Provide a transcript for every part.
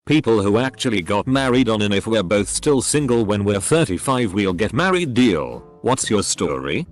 People who actually got married on an if we're both still single when we're 35 we'll get married deal. What's your story?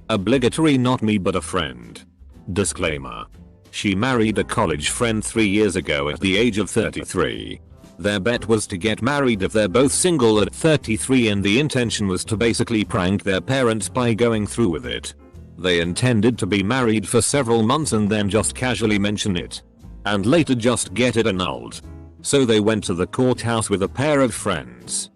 Obligatory, not me but a friend. Disclaimer. She married a college friend 3 years ago at the age of 33. Their bet was to get married if they're both single at 33 and the intention was to basically prank their parents by going through with it. They intended to be married for several months and then just casually mention it. And later just get it annulled. So they went to the courthouse with a pair of friends.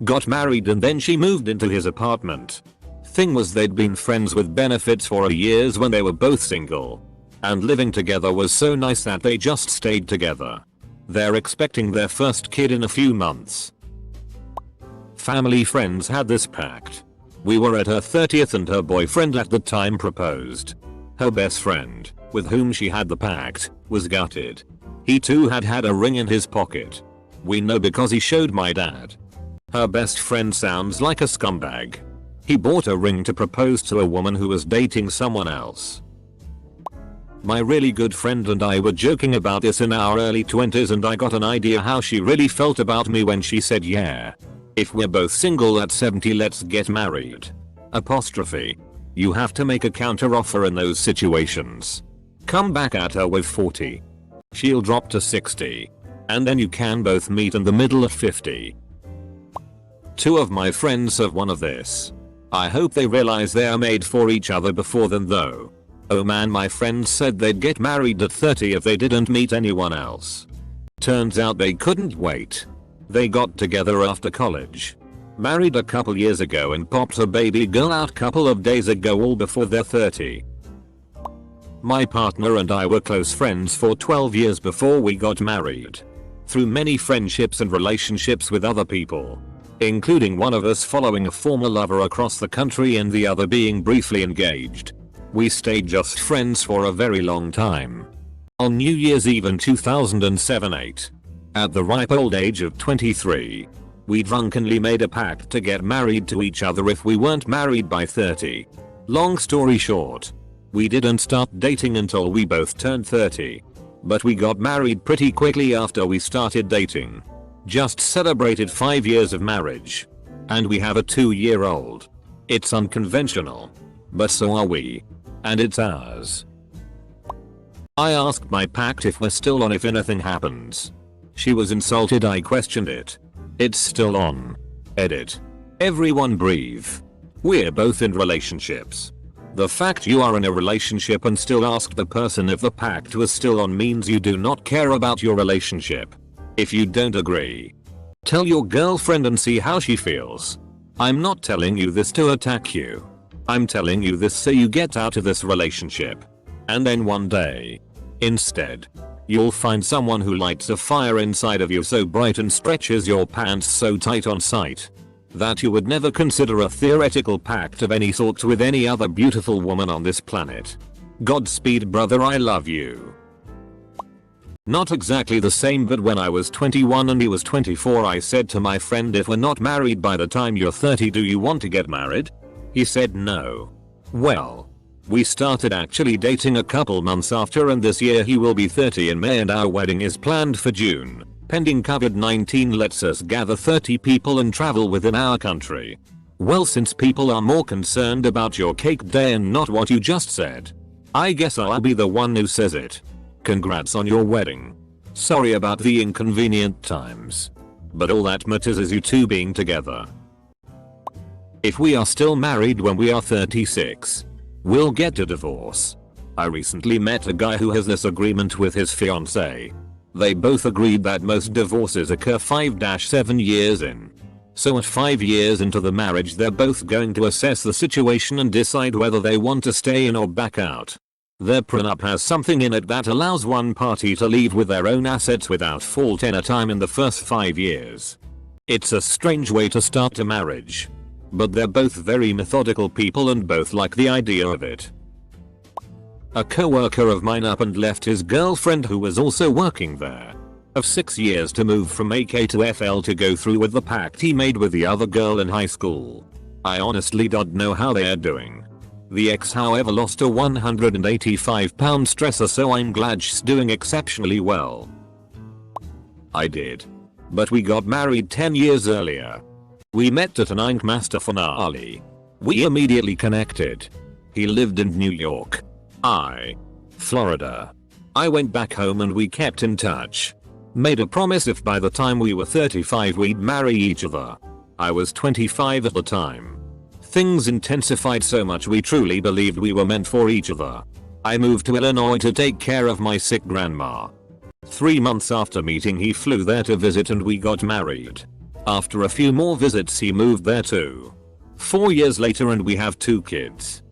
Got married and then she moved into his apartment. Thing was they'd been friends with benefits for years when they were both single. And living together was so nice that they just stayed together. They're expecting their first kid in a few months. Family friends had this pact. We were at her 30th and her boyfriend at the time proposed. Her best friend, with whom she had the pact, was gutted. He too had had a ring in his pocket. We know because he showed my dad. Her best friend sounds like a scumbag. He bought a ring to propose to a woman who was dating someone else. My really good friend and I were joking about this in our early 20s and I got an idea how she really felt about me when she said, yeah. If we're both single at 70 let's get married. Apostrophe. You have to make a counter-offer in those situations. Come back at her with 40. She'll drop to 60. And then you can both meet in the middle at 50. 2 of my friends have one of this. I hope they realize they are made for each other before then though. Oh man, my friends said they'd get married at 30 if they didn't meet anyone else. Turns out they couldn't wait. They got together after college. Married a couple years ago and popped a baby girl out couple of days ago all before they're 30. My partner and I were close friends for 12 years before we got married. Through many friendships and relationships with other people. Including one of us following a former lover across the country and the other being briefly engaged. We stayed just friends for a very long time. On New Year's Eve in 2007-8. At the ripe old age of 23. We drunkenly made a pact to get married to each other if we weren't married by 30. Long story short. We didn't start dating until we both turned 30. But we got married pretty quickly after we started dating. Just celebrated 5 years of marriage. And we have a 2-year-old. It's unconventional. But so are we. And it's ours. I asked my pact if we're still on if anything happens. She was insulted I questioned it. It's still on. Edit. Everyone breathe. We're both in relationships. The fact you are in a relationship and still ask the person if the pact was still on means you do not care about your relationship. If you don't agree, tell your girlfriend and see how she feels. I'm not telling you this to attack you. I'm telling you this so you get out of this relationship. And then one day, instead, you'll find someone who lights a fire inside of you so bright and stretches your pants so tight on sight that you would never consider a theoretical pact of any sort with any other beautiful woman on this planet. Godspeed brother, I love you. Not exactly the same, but when I was 21 and he was 24 I said to my friend, if we're not married by the time you're 30 do you want to get married? He said no. Well, we started actually dating a couple months after and this year he will be 30 in May and our wedding is planned for June. Pending COVID-19 lets us gather 30 people and travel within our country. Well, since people are more concerned about your cake day and not what you just said, I guess I'll be the one who says it. Congrats on your wedding. Sorry about the inconvenient times. But all that matters is you two being together. If we are still married when we are 36, we'll get a divorce. I recently met a guy who has this agreement with his fiancée. They both agreed that most divorces occur 5-7 years in. So at 5 years into the marriage they're both going to assess the situation and decide whether they want to stay in or back out. Their prenup has something in it that allows one party to leave with their own assets without fault any time in the first 5 years. It's a strange way to start a marriage. But they're both very methodical people and both like the idea of it. A coworker of mine up and left his girlfriend who was also working there of 6 years to move from AK to FL to go through with the pact he made with the other girl in high school. I honestly don't know how they are doing. The ex however lost a 185 pound stresser, so I'm glad she's doing exceptionally well. I did. But we got married 10 years earlier. We met at an Ink Master finale. We immediately connected. He lived in New York. Florida. I went back home and we kept in touch. Made a promise if by the time we were 35 we'd marry each other. I was 25 at the time. Things intensified so much we truly believed we were meant for each other. I moved to Illinois to take care of my sick grandma. 3 months after meeting he flew there to visit and we got married. After a few more visits he moved there too. 4 years later and we have 2 kids.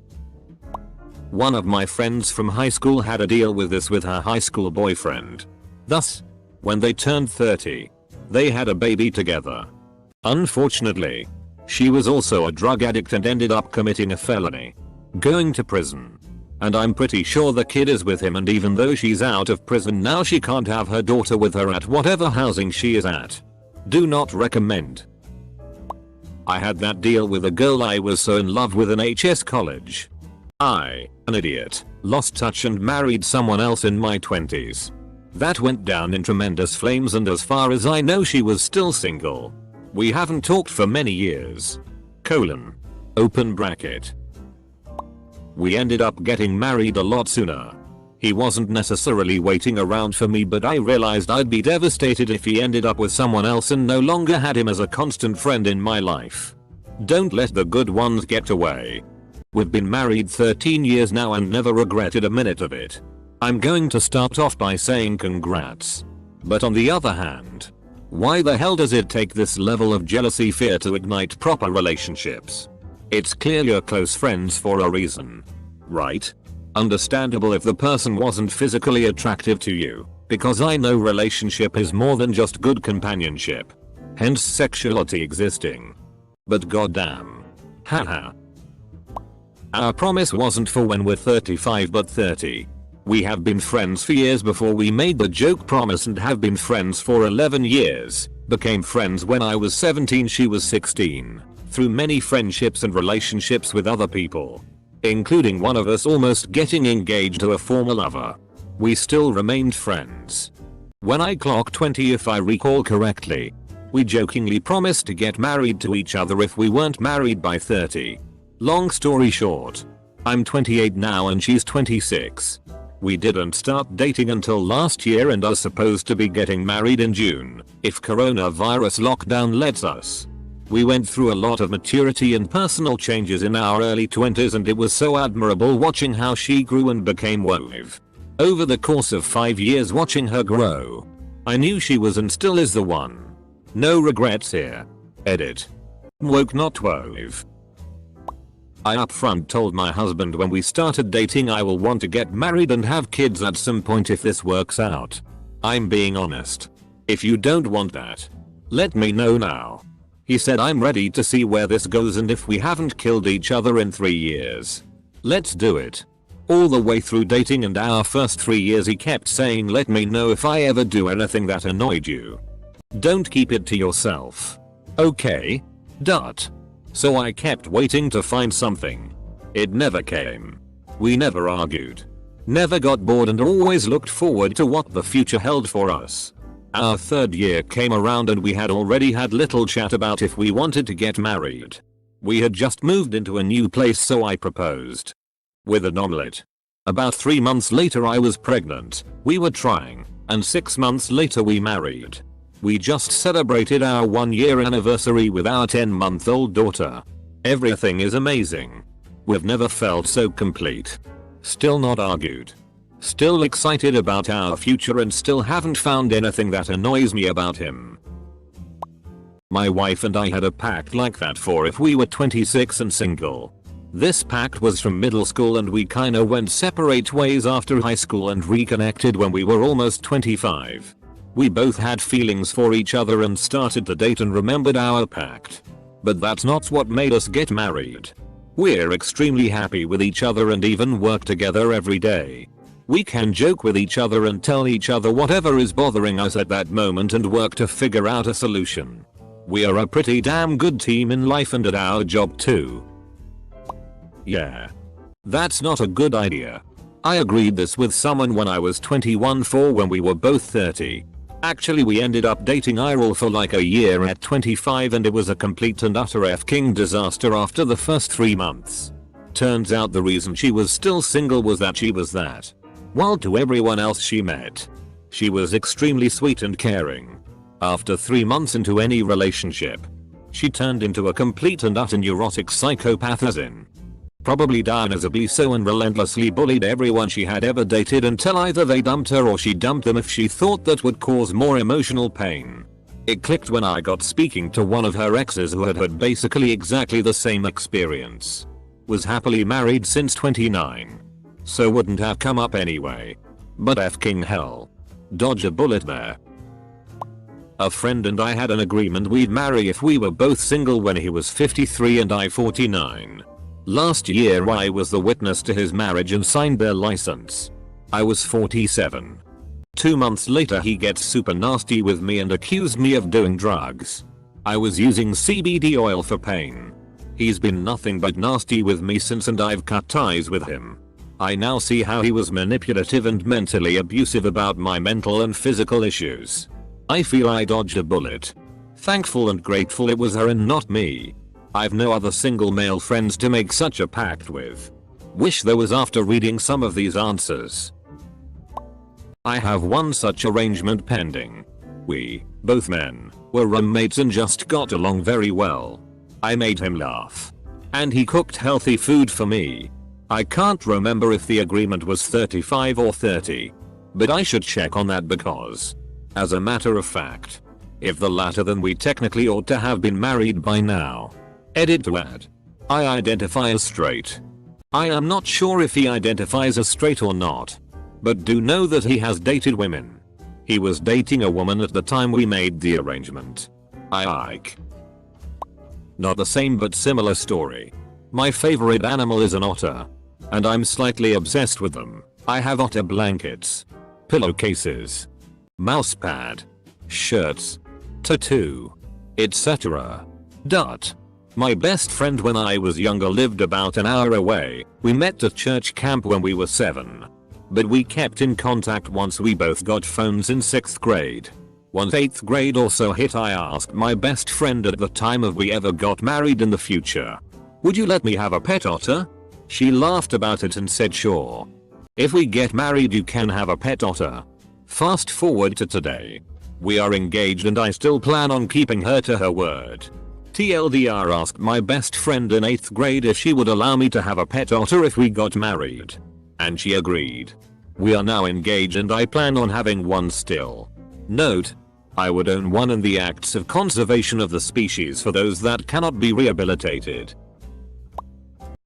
One of my friends from high school had a deal with this with her high school boyfriend. Thus, when they turned 30, they had a baby together. Unfortunately, she was also a drug addict and ended up committing a felony, going to prison. And I'm pretty sure the kid is with him, and even though she's out of prison now she can't have her daughter with her at whatever housing she is at. Do not recommend. I had that deal with a girl I was so in love with in HS college. I, an idiot, lost touch and married someone else in my 20s. That went down in tremendous flames and as far as I know she was still single. We haven't talked for many years. Open bracket. We ended up getting married a lot sooner. He wasn't necessarily waiting around for me, but I realized I'd be devastated if he ended up with someone else and no longer had him as a constant friend in my life. Don't let the good ones get away. We've been married 13 years now and never regretted a minute of it. I'm going to start off by saying congrats. But on the other hand, why the hell does it take this level of jealousy fear to ignite proper relationships? It's clear you're close friends for a reason, right? Understandable if the person wasn't physically attractive to you, because I know relationship is more than just good companionship. Hence sexuality existing. But goddamn. Haha. Our promise wasn't for when we're 35 but 30. We have been friends for years before we made the joke promise and have been friends for 11 years. Became friends when I was 17, she was 16. Through many friendships and relationships with other people, including one of us almost getting engaged to a former lover. We still remained friends. When I clocked 20, if I recall correctly, we jokingly promised to get married to each other if we weren't married by 30. Long story short, I'm 28 now and she's 26. We didn't start dating until last year and are supposed to be getting married in June, if coronavirus lockdown lets us. We went through a lot of maturity and personal changes in our early 20s and it was so admirable watching how she grew and became wove. Over the course of 5 years watching her grow, I knew she was and still is the one. No regrets here. Edit. Woke not wove. I upfront told my husband when we started dating I will want to get married and have kids at some point if this works out. I'm being honest. If you don't want that, let me know now. He said I'm ready to see where this goes and if we haven't killed each other in 3 years, let's do it. All the way through dating and our first 3 years he kept saying let me know if I ever do anything that annoyed you. Don't keep it to yourself. Okay? So I kept waiting to find something. It never came. We never argued. Never got bored and always looked forward to what the future held for us. Our 3rd year came around and we had already had little chat about if we wanted to get married. We had just moved into a new place so I proposed. With an omelette. About 3 months later I was pregnant. We were trying. And 6 months later we married. We just celebrated our 1-year anniversary with our 10-month-old daughter. Everything is amazing. We've never felt so complete. Still not argued. Still excited about our future and still haven't found anything that annoys me about him. My wife and I had a pact like that for if we were 26 and single. This pact was from middle school and we kinda went separate ways after high school and reconnected when we were almost 25. We both had feelings for each other and started to date and remembered our pact. But that's not what made us get married. We're extremely happy with each other and even work together every day. We can joke with each other and tell each other whatever is bothering us at that moment and work to figure out a solution. We are a pretty damn good team in life and at our job too. Yeah. That's not a good idea. I agreed this with someone when I was 21 for when we were both 30. Actually we ended up dating IRL for like a year at 25 and it was a complete and utter f-king disaster after the first 3 months. Turns out the reason she was still single was that she was that. While to everyone else she met, she was extremely sweet and caring. After 3 months into any relationship, she turned into a complete and utter neurotic psychopath, as in probably down as a beso, and relentlessly bullied everyone she had ever dated until either they dumped her or she dumped them if she thought that would cause more emotional pain. It clicked when I got speaking to one of her exes who had basically exactly the same experience. Was happily married since 29. So wouldn't have come up anyway. But f-king hell. Dodge a bullet there. A friend and I had an agreement we'd marry if we were both single when he was 53 and I 49. Last year I was the witness to his marriage and signed their license. I was 47. 2 months later he gets super nasty with me and accused me of doing drugs. I was using CBD oil for pain. He's been nothing but nasty with me since and I've cut ties with him. I now see how he was manipulative and mentally abusive about my mental and physical issues. I feel I dodged a bullet. Thankful and grateful it was her and not me. I've no other single male friends to make such a pact with. Wish there was after reading some of these answers. I have one such arrangement pending. We, both men, were roommates and just got along very well. I made him laugh. And he cooked healthy food for me. I can't remember if the agreement was 35 or 30. But I should check on that because, as a matter of fact, if the latter then we technically ought to have been married by now. Edit to add. I identify as straight. I am not sure if he identifies as straight or not. But do know that he has dated women. He was dating a woman at the time we made the arrangement. I like. Not the same but similar story. My favorite animal is an otter. And I'm slightly obsessed with them. I have otter blankets, pillowcases, mousepad, shirts, tattoo, etc. My best friend when I was younger lived about an hour away. We met at church camp when we were 7. But we kept in contact once we both got phones in 6th grade. Once 8th grade also hit I asked my best friend at the time if we ever got married in the future. Would you let me have a pet otter? She laughed about it and said sure. If we get married you can have a pet otter. Fast forward to today. We are engaged and I still plan on keeping her to her word. TLDR asked my best friend in 8th grade if she would allow me to have a pet otter if we got married. And she agreed. We are now engaged and I plan on having one still. Note, I would own one in the acts of conservation of the species for those that cannot be rehabilitated.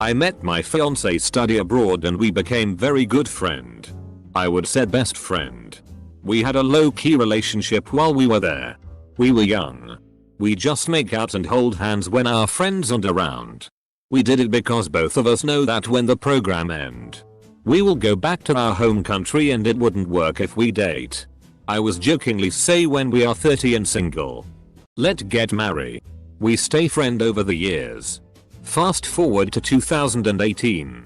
I met my fiancé study abroad and we became very good friend. I would say best friend. We had a low-key relationship while we were there. We were young. We just make out and hold hands when our friends aren't around. We did it because both of us know that when the program ends, we will go back to our home country and it wouldn't work if we date. I was jokingly say when we are 30 and single. Let's get married. We stay friend over the years. Fast forward to 2018.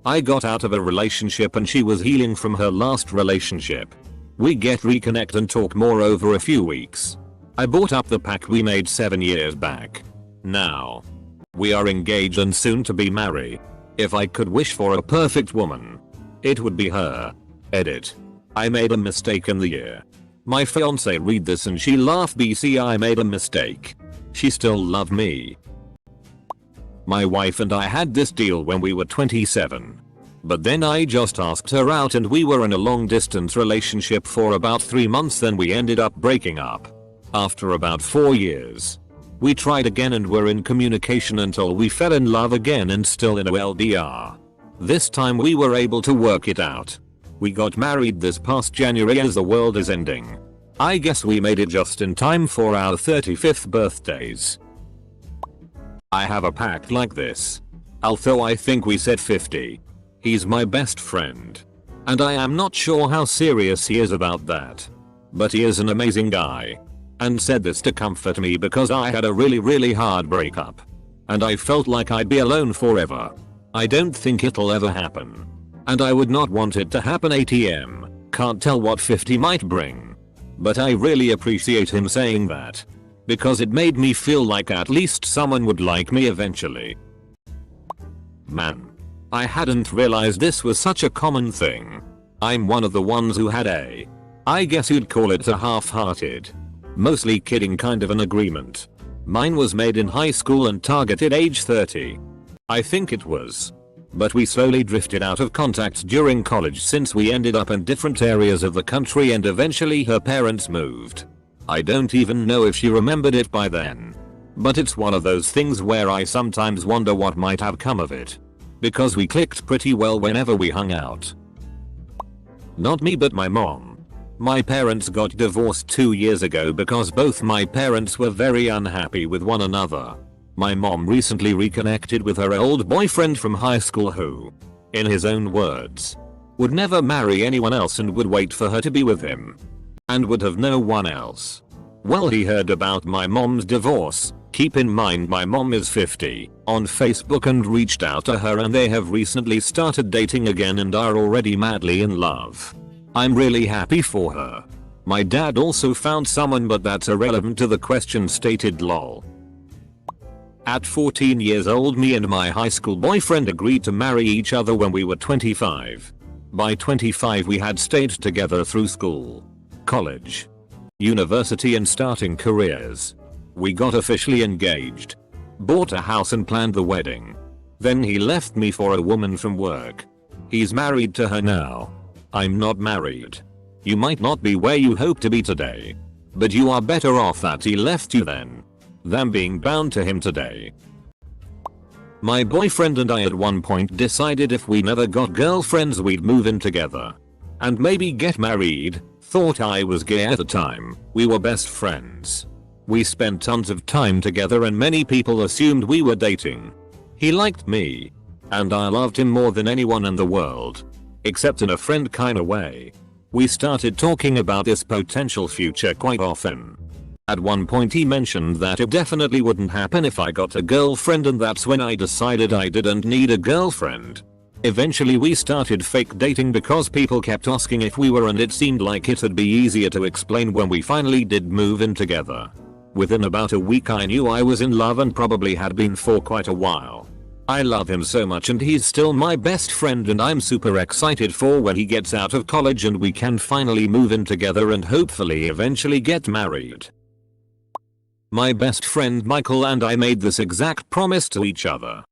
I got out of a relationship and she was healing from her last relationship. We get reconnect and talk more over a few weeks. I bought up the pack we made 7 years back. Now, we are engaged and soon to be married. If I could wish for a perfect woman, it would be her. Edit. I made a mistake in the year. My fiancé read this and she laughed BC I made a mistake. She still loved me. My wife and I had this deal when we were 27. But then I just asked her out and we were in a long distance relationship for about 3 months, then we ended up breaking up. After about 4 years. We tried again and were in communication until we fell in love again and still in LDR. This time we were able to work it out. We got married this past January as the world is ending. I guess we made it just in time for our 35th birthdays. I have a pact like this. Although I think we said 50. He's my best friend. And I am not sure how serious he is about that. But he is an amazing guy. And said this to comfort me because I had a really hard breakup. And I felt like I'd be alone forever. I don't think it'll ever happen. And I would not want it to happen. ATM. Can't tell what 50 might bring. But I really appreciate him saying that, because it made me feel like at least someone would like me eventually. Man, I hadn't realized this was such a common thing. I'm one of the ones who had I guess you'd call it a half-hearted, mostly kidding kind of an agreement. Mine was made in high school and targeted age 30. I think it was. But we slowly drifted out of contact during college since we ended up in different areas of the country and eventually her parents moved. I don't even know if she remembered it by then. But it's one of those things where I sometimes wonder what might have come of it. Because we clicked pretty well whenever we hung out. Not me but my mom. My parents got divorced 2 years ago because both my parents were very unhappy with one another. My mom recently reconnected with her old boyfriend from high school who, in his own words, would never marry anyone else and would wait for her to be with him. And would have no one else. Well, he heard about my mom's divorce, keep in mind my mom is 50, on Facebook and reached out to her and they have recently started dating again and are already madly in love. I'm really happy for her. My dad also found someone but that's irrelevant to the question stated lol. At 14 years old me and my high school boyfriend agreed to marry each other when we were 25. By 25 we had stayed together through school, college, university and starting careers. We got officially engaged, bought a house and planned the wedding. Then he left me for a woman from work. He's married to her now. I'm not married. You might not be where you hope to be today, but you are better off that he left you then than being bound to him today. My boyfriend and I at one point decided if we never got girlfriends we'd move in together and maybe get married. Thought I was gay at the time. We were best friends. We spent tons of time together and many people assumed we were dating. He liked me, and I loved him more than anyone in the world. Except in a friend kinda way. We started talking about this potential future quite often. At one point he mentioned that it definitely wouldn't happen if I got a girlfriend and that's when I decided I didn't need a girlfriend. Eventually we started fake dating because people kept asking if we were and it seemed like it'd be easier to explain when we finally did move in together. Within about a week I knew I was in love and probably had been for quite a while. I love him so much and he's still my best friend and I'm super excited for when he gets out of college and we can finally move in together and hopefully eventually get married. My best friend Michael and I made this exact promise to each other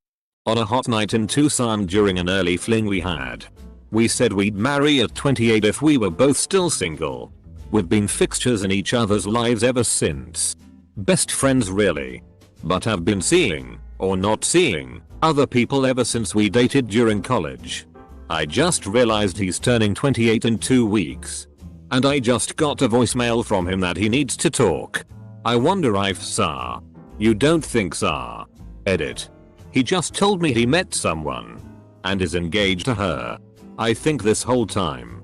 on a hot night in Tucson during an early fling we had. We said we'd marry at 28 if we were both still single. We've been fixtures in each other's lives ever since. Best friends really. But have been seeing, or not seeing, other people ever since we dated during college. I just realized he's turning 28 in 2 weeks. And I just got a voicemail from him that he needs to talk. I wonder if Sir. You don't think Sir. Edit. He just told me he met someone. And is engaged to her. I think this whole time.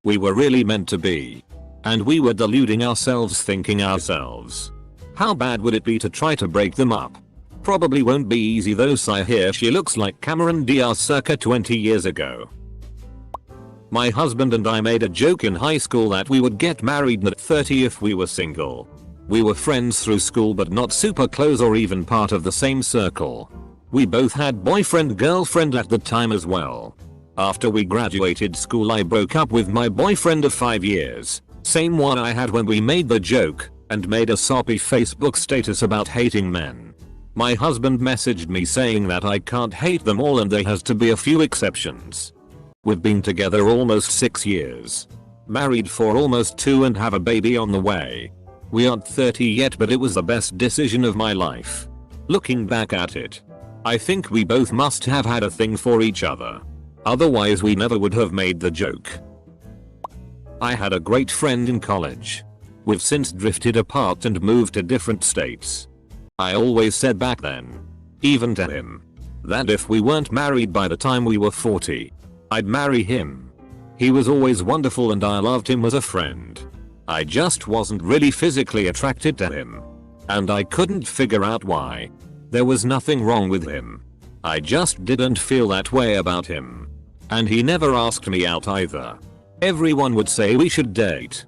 We were really meant to be. And we were deluding ourselves thinking ourselves. How bad would it be to try to break them up? Probably won't be easy though. Sigh here she looks like Cameron Diaz circa 20 years ago. My husband and I made a joke in high school that we would get married at 30 if we were single. We were friends through school but not super close or even part of the same circle. We both had boyfriend-girlfriend at the time as well. After we graduated school I broke up with my boyfriend of 5 years, same one I had when we made the joke, and made a soppy Facebook status about hating men. My husband messaged me saying that I can't hate them all and there has to be a few exceptions. We've been together almost 6 years. Married for almost 2 and have a baby on the way. We aren't 30 yet but it was the best decision of my life. Looking back at it, I think we both must have had a thing for each other. Otherwise we never would have made the joke. I had a great friend in college. We've since drifted apart and moved to different states. I always said back then, even to him, that if we weren't married by the time we were 40, I'd marry him. He was always wonderful and I loved him as a friend. I just wasn't really physically attracted to him. And I couldn't figure out why. There was nothing wrong with him. I just didn't feel that way about him. And he never asked me out either. Everyone would say we should date.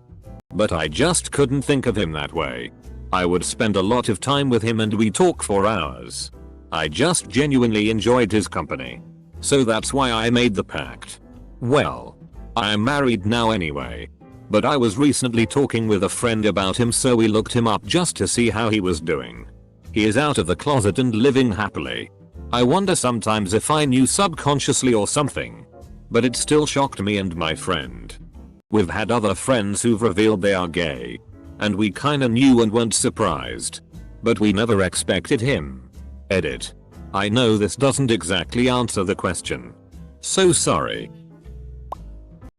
But I just couldn't think of him that way. I would spend a lot of time with him and we talk for hours. I just genuinely enjoyed his company. So that's why I made the pact. Well, I'm married now anyway. But I was recently talking with a friend about him, so we looked him up just to see how he was doing. He is out of the closet and living happily. I wonder sometimes if I knew subconsciously or something. But it still shocked me and my friend. We've had other friends who've revealed they are gay. And we kinda knew and weren't surprised. But we never expected him. Edit. I know this doesn't exactly answer the question. So sorry.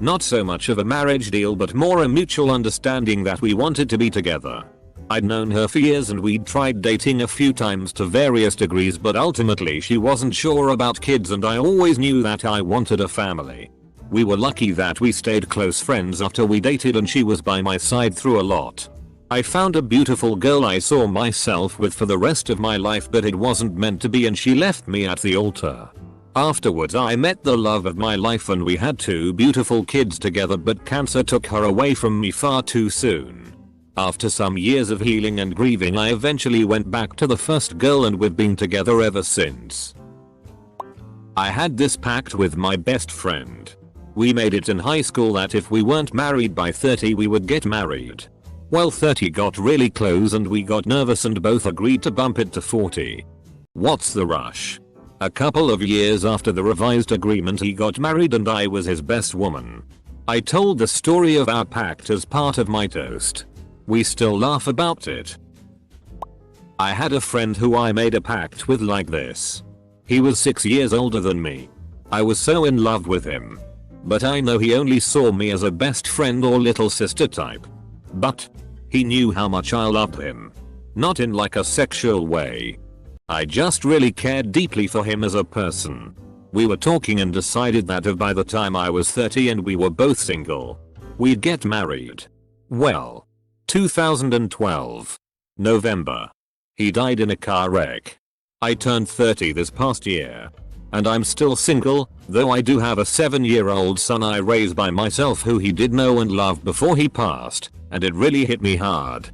Not so much of a marriage deal but more a mutual understanding that we wanted to be together. I'd known her for years and we'd tried dating a few times to various degrees, but ultimately she wasn't sure about kids and I always knew that I wanted a family. We were lucky that we stayed close friends after we dated and she was by my side through a lot. I found a beautiful girl I saw myself with for the rest of my life, but it wasn't meant to be and she left me at the altar. Afterwards I met the love of my life and we had 2 beautiful kids together, but cancer took her away from me far too soon. After some years of healing and grieving I eventually went back to the first girl and we've been together ever since. I had this pact with my best friend. We made it in high school that if we weren't married by 30 we would get married. Well, 30 got really close and we got nervous and both agreed to bump it to 40. What's the rush? A couple of years after the revised agreement he got married and I was his best woman. I told the story of our pact as part of my toast. We still laugh about it. I had a friend who I made a pact with like this. He was 6 years older than me. I was so in love with him. But I know he only saw me as a best friend or little sister type. But he knew how much I loved him. Not in like a sexual way. I just really cared deeply for him as a person. We were talking and decided that if by the time I was 30 and we were both single, we'd get married. Well, 2012. November. He died in a car wreck. I turned 30 this past year. And I'm still single, though I do have a 7-year-old son I raised by myself who he did know and love before he passed, and it really hit me hard.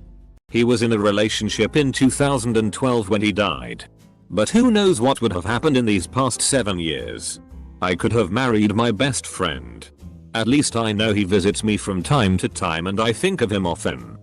He was in a relationship in 2012 when he died. But who knows what would have happened in these past 7 years. I could have married my best friend. At least I know he visits me from time to time and I think of him often.